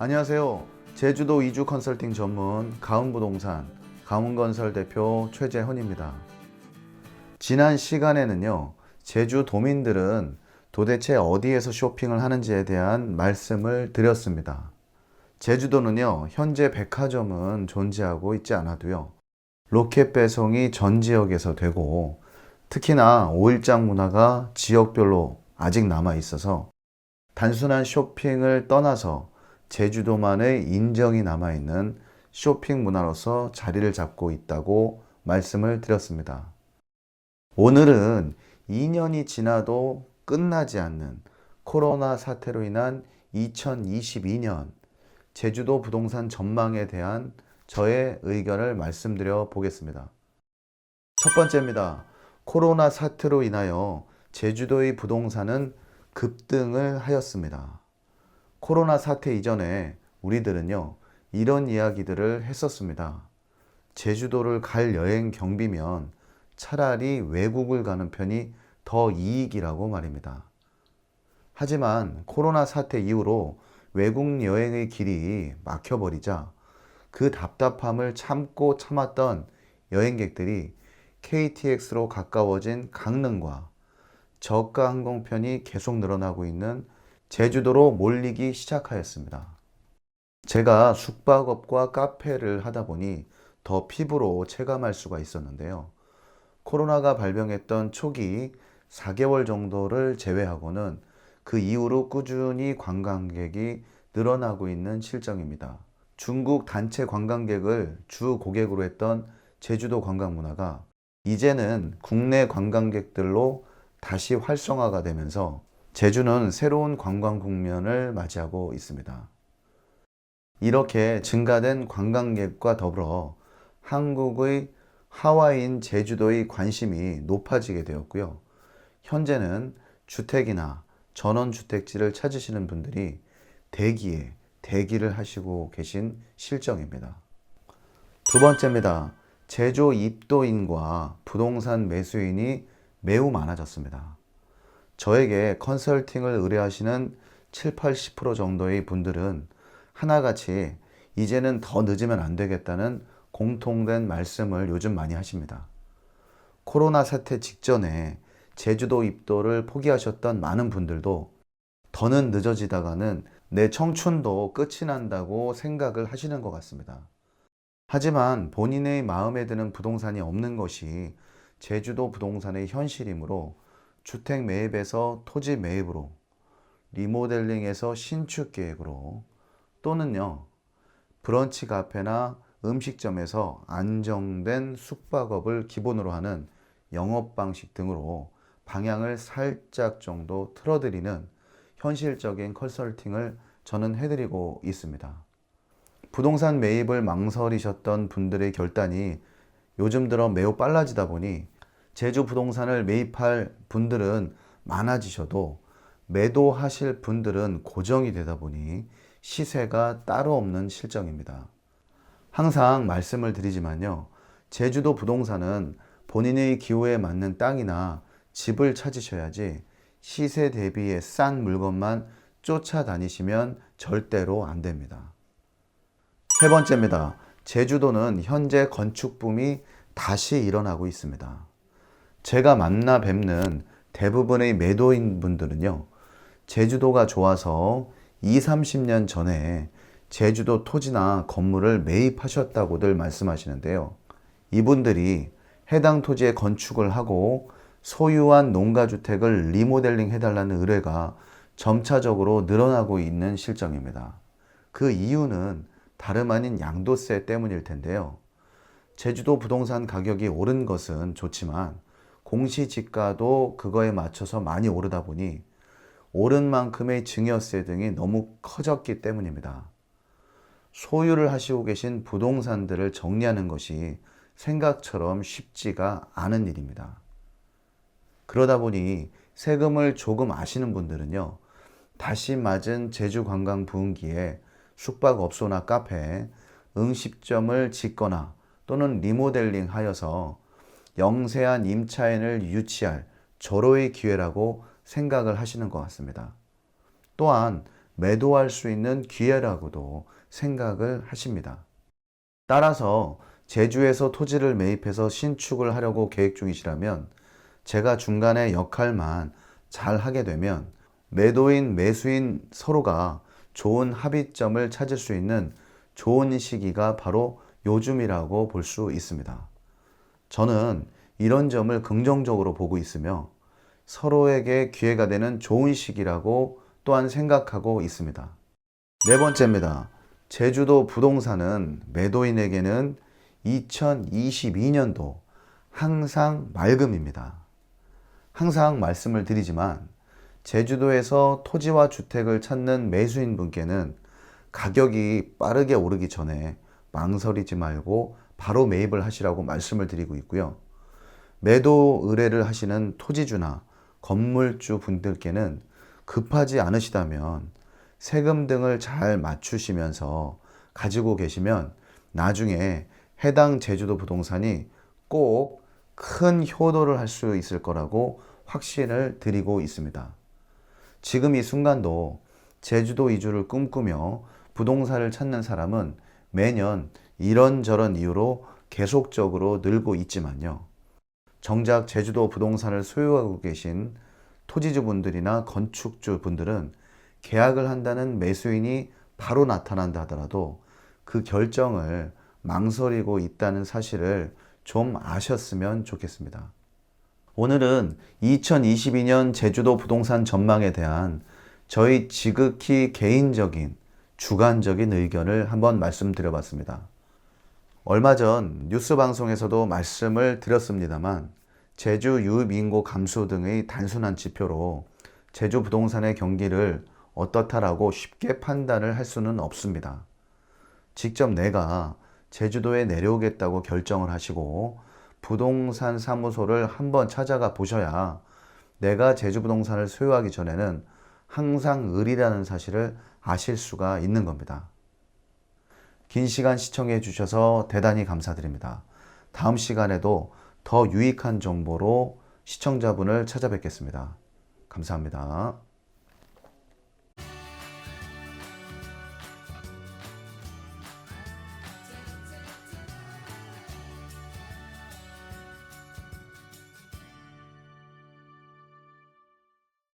안녕하세요. 제주도 이주 컨설팅 전문 가운부동산 가운건설 대표 최재헌입니다. 지난 시간에는요, 제주 도민들은 도대체 어디에서 쇼핑을 하는지에 대한 말씀을 드렸습니다. 제주도는요, 현재 백화점은 존재하고 있지 않아도요, 로켓 배송이 전 지역에서 되고, 특히나 5일장 문화가 지역별로 아직 남아 있어서 단순한 쇼핑을 떠나서 제주도만의 인정이 남아있는 쇼핑 문화로서 자리를 잡고 있다고 말씀을 드렸습니다. 오늘은 2년이 지나도 끝나지 않는 코로나 사태로 인한 2022년 제주도 부동산 전망에 대한 저의 의견을 말씀드려 보겠습니다. 첫 번째입니다. 코로나 사태로 인하여 제주도의 부동산은 급등을 하였습니다. 코로나 사태 이전에 우리들은요, 이런 이야기들을 했었습니다. 제주도를 갈 여행 경비면 차라리 외국을 가는 편이 더 이익이라고 말입니다. 하지만 코로나 사태 이후로 외국 여행의 길이 막혀버리자 그 답답함을 참고 참았던 여행객들이 KTX로 가까워진 강릉과 저가 항공편이 계속 늘어나고 있는 제주도로 몰리기 시작하였습니다. 제가 숙박업과 카페를 하다 보니 더 피부로 체감할 수가 있었는데요. 코로나가 발병했던 초기 4개월 정도를 제외하고는 그 이후로 꾸준히 관광객이 늘어나고 있는 실정입니다. 중국 단체 관광객을 주 고객으로 했던 제주도 관광 문화가 이제는 국내 관광객들로 다시 활성화가 되면서 제주는 새로운 관광 국면을 맞이하고 있습니다. 이렇게 증가된 관광객과 더불어 한국의 하와이인 제주도의 관심이 높아지게 되었고요. 현재는 주택이나 전원주택지를 찾으시는 분들이 대기를 하시고 계신 실정입니다. 두 번째입니다. 제조 입도인과 부동산 매수인이 매우 많아졌습니다. 저에게 컨설팅을 의뢰하시는 7, 80% 정도의 분들은 하나같이 이제는 더 늦으면 안 되겠다는 공통된 말씀을 요즘 많이 하십니다. 코로나 사태 직전에 제주도 입도를 포기하셨던 많은 분들도 더는 늦어지다가는 내 청춘도 끝이 난다고 생각을 하시는 것 같습니다. 하지만 본인의 마음에 드는 부동산이 없는 것이 제주도 부동산의 현실이므로 주택 매입에서 토지 매입으로, 리모델링에서 신축 계획으로, 또는요, 브런치 카페나 음식점에서 안정된 숙박업을 기본으로 하는 영업 방식 등으로 방향을 살짝 정도 틀어드리는 현실적인 컨설팅을 저는 해드리고 있습니다. 부동산 매입을 망설이셨던 분들의 결단이 요즘 들어 매우 빨라지다 보니 제주 부동산을 매입할 분들은 많아지셔도 매도하실 분들은 고정이 되다 보니 시세가 따로 없는 실정입니다. 항상 말씀을 드리지만요. 제주도 부동산은 본인의 기호에 맞는 땅이나 집을 찾으셔야지 시세 대비에 싼 물건만 쫓아다니시면 절대로 안 됩니다. 세 번째입니다. 제주도는 현재 건축 붐이 다시 일어나고 있습니다. 제가 만나 뵙는 대부분의 매도인 분들은요, 제주도가 좋아서 20, 30년 전에 제주도 토지나 건물을 매입하셨다고들 말씀하시는데요. 이분들이 해당 토지에 건축을 하고 소유한 농가주택을 리모델링 해달라는 의뢰가 점차적으로 늘어나고 있는 실정입니다. 그 이유는 다름 아닌 양도세 때문일 텐데요. 제주도 부동산 가격이 오른 것은 좋지만 공시지가도 그거에 맞춰서 많이 오르다 보니 오른 만큼의 증여세 등이 너무 커졌기 때문입니다. 소유를 하시고 계신 부동산들을 정리하는 것이 생각처럼 쉽지가 않은 일입니다. 그러다 보니 세금을 조금 아시는 분들은요, 다시 맞은 제주 관광 부흥기에 숙박업소나 카페, 응식점을 짓거나 또는 리모델링 하여서 영세한 임차인을 유치할 절호의 기회라고 생각을 하시는 것 같습니다. 또한 매도할 수 있는 기회라고도 생각을 하십니다. 따라서 제주에서 토지를 매입해서 신축을 하려고 계획 중이시라면 제가 중간에 역할만 잘 하게 되면 매도인, 매수인 서로가 좋은 합의점을 찾을 수 있는 좋은 시기가 바로 요즘이라고 볼 수 있습니다. 저는 이런 점을 긍정적으로 보고 있으며 서로에게 기회가 되는 좋은 시기라고 또한 생각하고 있습니다. 네 번째입니다. 제주도 부동산은 매도인에게는 2022년도 항상 맑음입니다. 항상 말씀을 드리지만 제주도에서 토지와 주택을 찾는 매수인 분께는 가격이 빠르게 오르기 전에 망설이지 말고 바로 매입을 하시라고 말씀을 드리고 있고요. 매도 의뢰를 하시는 토지주나 건물주 분들께는 급하지 않으시다면 세금 등을 잘 맞추시면서 가지고 계시면 나중에 해당 제주도 부동산이 꼭 큰 효도를 할 수 있을 거라고 확신을 드리고 있습니다. 지금 이 순간도 제주도 이주를 꿈꾸며 부동산을 찾는 사람은 매년 이런저런 이유로 계속적으로 늘고 있지만요. 정작 제주도 부동산을 소유하고 계신 토지주분들이나 건축주분들은 계약을 한다는 매수인이 바로 나타난다 하더라도 그 결정을 망설이고 있다는 사실을 좀 아셨으면 좋겠습니다. 오늘은 2022년 제주도 부동산 전망에 대한 저희 지극히 개인적인 주관적인 의견을 한번 말씀드려봤습니다. 얼마 전 뉴스 방송에서도 말씀을 드렸습니다만 제주 유입인구 감소 등의 단순한 지표로 제주 부동산의 경기를 어떻다라고 쉽게 판단을 할 수는 없습니다. 직접 내가 제주도에 내려오겠다고 결정을 하시고 부동산 사무소를 한번 찾아가 보셔야 내가 제주 부동산을 소유하기 전에는 항상 을이라는 사실을 아실 수가 있는 겁니다. 긴 시간 시청해 주셔서 대단히 감사드립니다. 다음 시간에도 더 유익한 정보로 시청자분을 찾아뵙겠습니다. 감사합니다.